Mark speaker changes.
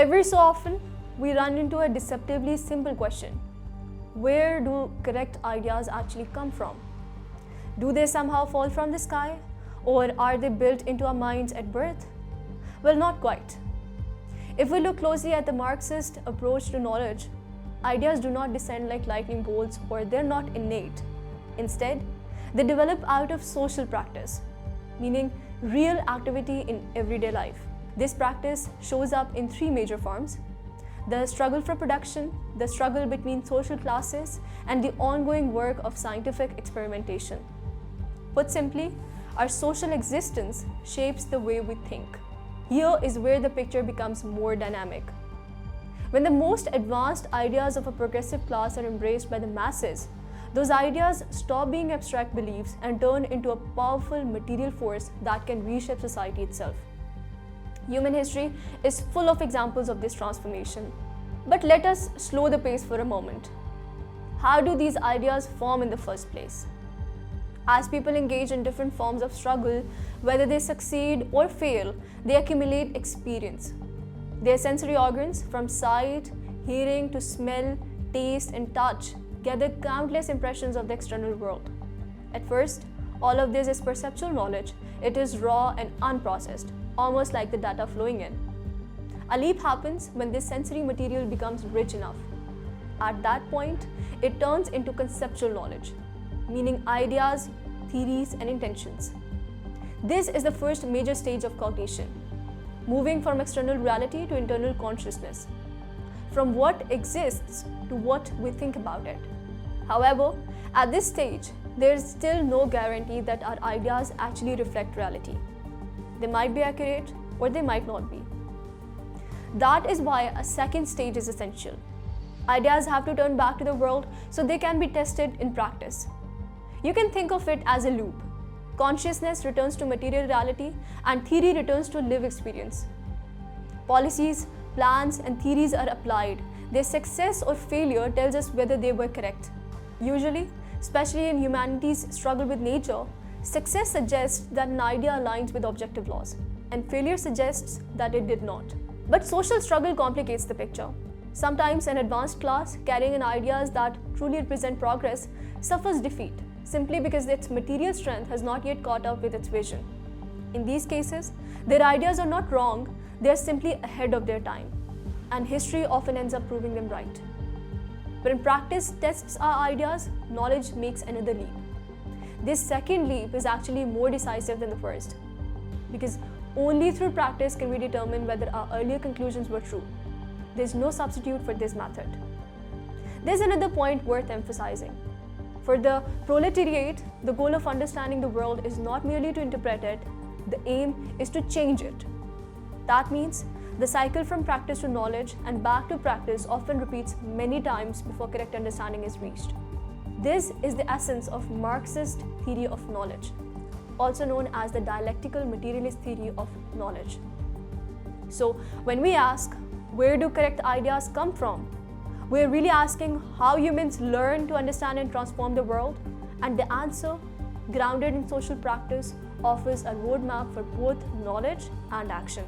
Speaker 1: Every so often, we run into a deceptively simple question. Where do correct ideas actually come from? Do they somehow fall from the sky? Or are they built into our minds at birth? Well, not quite. If we look closely at the Marxist approach to knowledge, ideas do not descend like lightning bolts, or they're not innate. Instead, they develop out of social practice, meaning real activity in everyday life. This practice shows up in three major forms: the struggle for production, the struggle between social classes, and the ongoing work of scientific experimentation. Put simply, our social existence shapes the way we think. Here is where the picture becomes more dynamic. When the most advanced ideas of a progressive class are embraced by the masses, those ideas stop being abstract beliefs and turn into a powerful material force that can reshape society itself. Human history is full of examples of this transformation. But let us slow the pace for a moment. How do these ideas form in the first place? As people engage in different forms of struggle, whether they succeed or fail, they accumulate experience. Their sensory organs, from sight, hearing to smell, taste, and touch, gather countless impressions of the external world. At first, all of this is perceptual knowledge. It is raw and unprocessed, almost like the data flowing in. A leap happens when this sensory material becomes rich enough. At that point, it turns into conceptual knowledge, meaning ideas, theories, and intentions. This is the first major stage of cognition, moving from external reality to internal consciousness, from what exists to what we think about it. However, at this stage, there is still no guarantee that our ideas actually reflect reality. They might be accurate or they might not be. That is why a second stage is essential. Ideas have to turn back to the world so they can be tested in practice. You can think of it as a loop. Consciousness returns to material reality and theory returns to lived experience. Policies, plans, and theories are applied. Their success or failure tells us whether they were correct. Usually, especially in humanity's struggle with nature, success suggests that an idea aligns with objective laws, and failure suggests that it did not. But social struggle complicates the picture. Sometimes an advanced class carrying in ideas that truly represent progress suffers defeat, simply because its material strength has not yet caught up with its vision. In these cases, their ideas are not wrong, they are simply ahead of their time, and history often ends up proving them right. When practice tests our ideas, knowledge makes another leap. This second leap is actually more decisive than the first, because only through practice can we determine whether our earlier conclusions were true. There's no substitute for this method. There's another point worth emphasizing. For the proletariat, the goal of understanding the world is not merely to interpret it, the aim is to change it. That means the cycle from practice to knowledge and back to practice often repeats many times before correct understanding is reached. This is the essence of Marxist theory of knowledge, also known as the dialectical materialist theory of knowledge. So, when we ask, where do correct ideas come from? We're really asking how humans learn to understand and transform the world, and the answer, grounded in social practice, offers a roadmap for both knowledge and action.